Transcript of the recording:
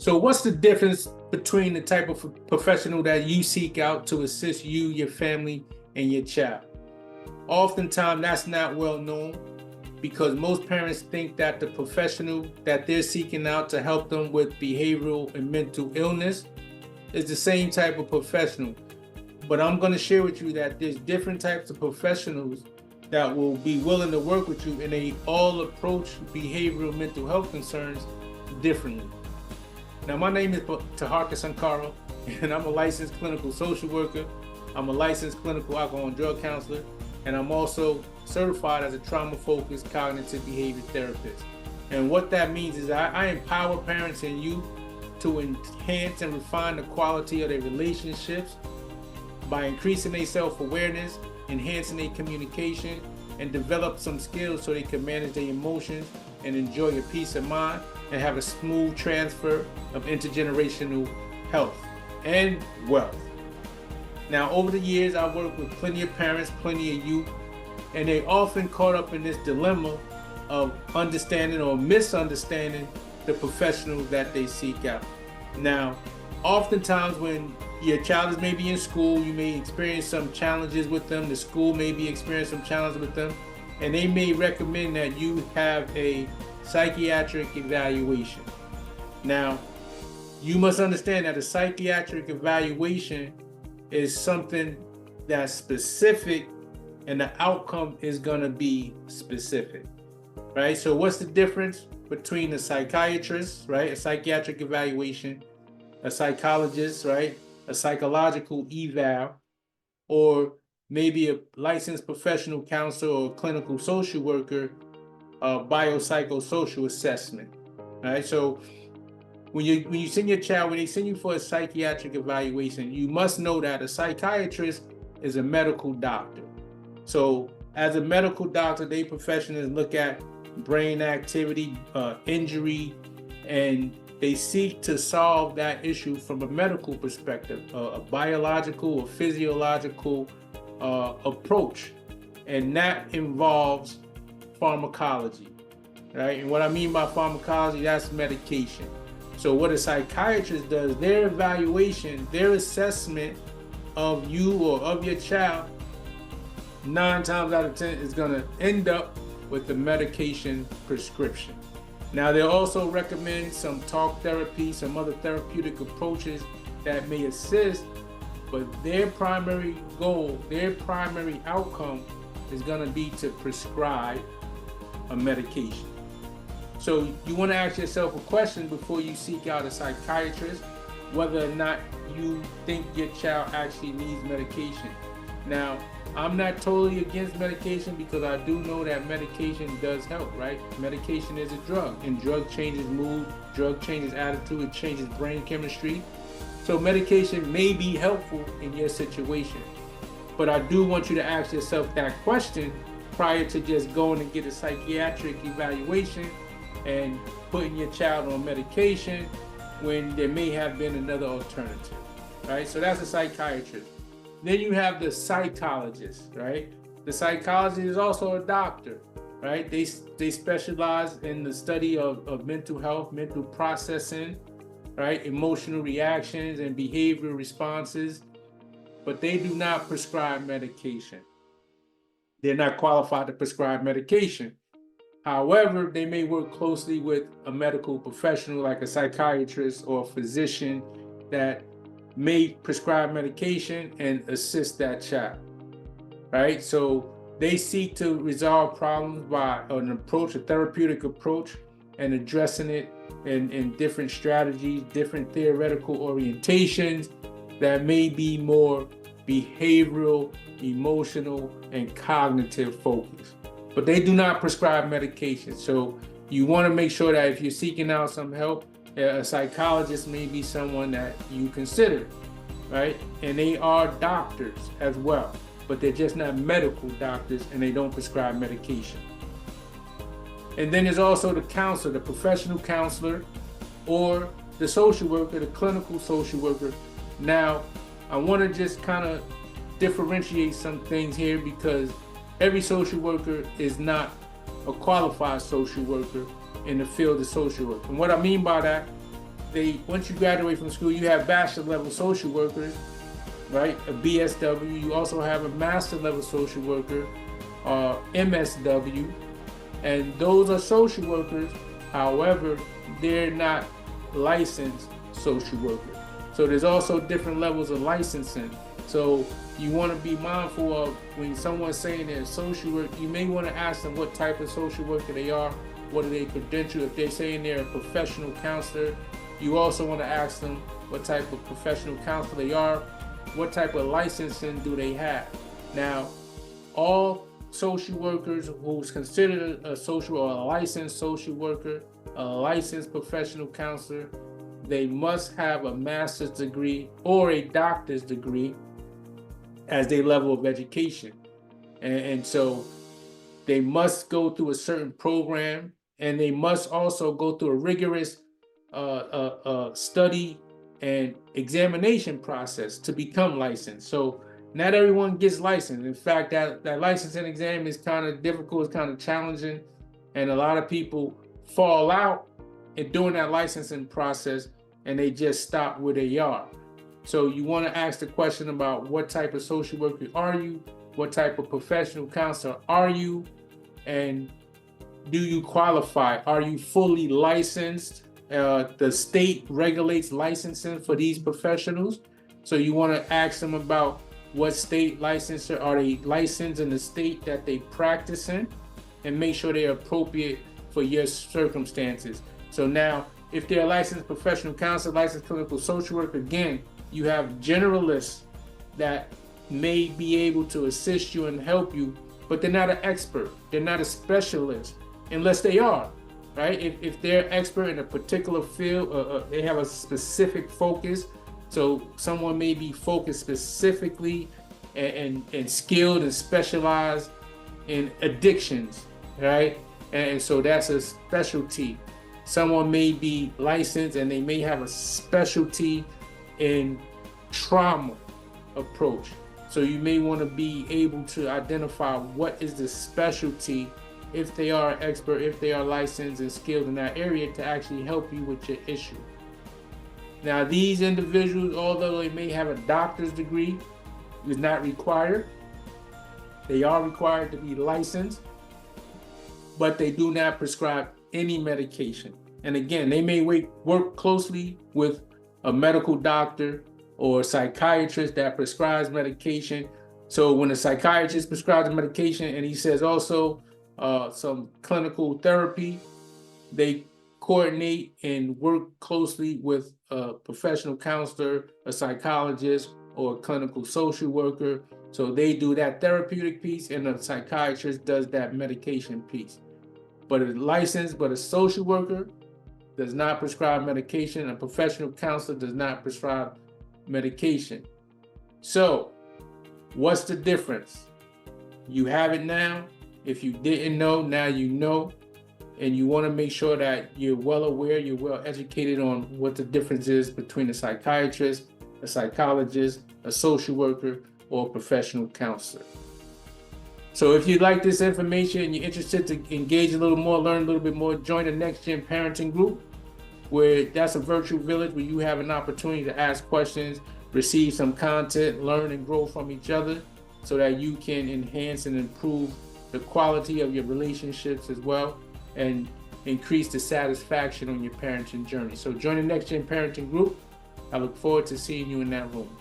So what's the difference between the type of professional that you seek out to assist you, your family, and your child? Oftentimes that's not well known because most parents think that the professional that they're seeking out to help them with behavioral and mental illness is the same type of professional. But I'm going to share with you that there's different types of professionals that will be willing to work with you, and they all approach behavioral mental health concerns differently. Now, my name is Taharka Sankara, and I'm a licensed clinical social worker. I'm a licensed clinical alcohol and drug counselor, and I'm also certified as a trauma-focused cognitive behavior therapist. And what that means is I empower parents and youth to enhance and refine the quality of their relationships by increasing their self-awareness, enhancing their communication, and develop some skills so they can manage their emotions and enjoy a peace of mind and have a smooth transfer of intergenerational health and wealth. Now, over the years, I've worked with plenty of parents, plenty of youth, and they often caught up in this dilemma of understanding or misunderstanding the professional that they seek out. Now, oftentimes when your child is maybe in school, you may experience some challenges with them, the school may be experiencing some challenges with them, and they may recommend that you have a psychiatric evaluation. Now, you must understand that a psychiatric evaluation is something that's specific and the outcome is going to be specific, right? So what's the difference between a psychiatrist, right? A psychiatric evaluation, a psychologist, right? A psychological eval, or maybe a licensed professional counselor or clinical social worker, biopsychosocial assessment, right? So when you send your child, when they send you for a psychiatric evaluation, you must know that a psychiatrist is a medical doctor. So as a medical doctor, they professionals look at brain activity, injury, and they seek to solve that issue from a medical perspective, a biological or physiological approach. And that involves pharmacology, right? And what I mean by pharmacology, that's medication. So what a psychiatrist does, their evaluation, their assessment of you or of your child, 9 times out of 10 is going to end up with the medication prescription. Now, they'll also recommend some talk therapy, some other therapeutic approaches that may assist, but their primary goal, their primary outcome is going to be to prescribe a medication. So you want to ask yourself a question before you seek out a psychiatrist, whether or not you think your child actually needs medication. Now, I'm not totally against medication because I do know that medication does help, right? Medication is a drug, and drug changes mood, drug changes attitude, it changes brain chemistry. So medication may be helpful in your situation. But I do want you to ask yourself that question prior to just going and get a psychiatric evaluation and putting your child on medication when there may have been another alternative, right? So that's a psychiatrist. Then you have the psychologist, right? The psychologist is also a doctor, right? They specialize in the study of mental health, mental processing, right? Emotional reactions and behavioral responses, but they do not prescribe medication. They're not qualified to prescribe medication. However, they may work closely with a medical professional like a psychiatrist or a physician that may prescribe medication and assist that child, right? So they seek to resolve problems by an approach, a therapeutic approach, and addressing it in different strategies, different theoretical orientations that may be more behavioral, emotional, and cognitive focused. But they do not prescribe medication. So you want to make sure that if you're seeking out some help, a psychologist may be someone that you consider, right? And they are doctors as well, but they're just not medical doctors and they don't prescribe medication. And then there's also the counselor, the professional counselor, or the social worker, the clinical social worker. Now, I want to just kind of differentiate some things here because every social worker is not a qualified social worker in the field of social work. And what I mean by that once you graduate from school, you have bachelor level social workers, right? A BSW. You also have a master level social worker, MSW, and those are social workers. However, they're not licensed social workers. So there's also different levels of licensing. So you want to be mindful of when someone's saying they're a social worker, you may want to ask them what type of social worker they are, what are their credentials. If they're saying they're a professional counselor, you also want to ask them what type of professional counselor they are, what type of licensing do they have. Now, all social workers who's considered a social or a licensed social worker, a licensed professional counselor, they must have a master's degree or a doctor's degree as their level of education. And so they must go through a certain program, and they must also go through a rigorous study and examination process to become licensed. So not everyone gets licensed. In fact, that licensing exam is kind of difficult, it's kind of challenging, and a lot of people fall out in doing that licensing process and they just stop where they are. So you want to ask the question about what type of social worker are you, what type of professional counselor are you, and do you qualify? Are you fully licensed? The state regulates licensing for these professionals. So you want to ask them about what state licensure are they licensed in the state that they practice in, and make sure they're appropriate for your circumstances. So now, if they're a licensed professional counselor, licensed clinical social worker, again, you have generalists that may be able to assist you and help you, but they're not an expert. They're not a specialist, unless they are, right? If they're expert in a particular field, they have a specific focus. So someone may be focused specifically and skilled and specialized in addictions, right? And so that's a specialty. Someone may be licensed and they may have a specialty in trauma approach. So you may want to be able to identify what is the specialty, if they are an expert, if they are licensed and skilled in that area, to actually help you with your issue. Now, these individuals, although they may have a doctor's degree, is not required. They are required to be licensed, but they do not prescribe any medication. And again, they may work closely with a medical doctor or a psychiatrist that prescribes medication. So when a psychiatrist prescribes a medication and he says also some clinical therapy, they coordinate and work closely with a professional counselor, a psychologist, or a clinical social worker. So they do that therapeutic piece, and the psychiatrist does that medication piece. But a social worker does not prescribe medication. A professional counselor does not prescribe medication. So what's the difference? You have it now. If you didn't know, now you know. And you want to make sure that you're well aware, you're well educated on what the difference is between a psychiatrist, a psychologist, a social worker, or a professional counselor. So if you like this information and you're interested to engage a little more, learn a little bit more, join the Next Gen Parenting Group, where that's a virtual village where you have an opportunity to ask questions, receive some content, learn and grow from each other, so that you can enhance and improve the quality of your relationships as well, and increase the satisfaction on your parenting journey. So join the Next Gen Parenting Group. I look forward to seeing you in that room.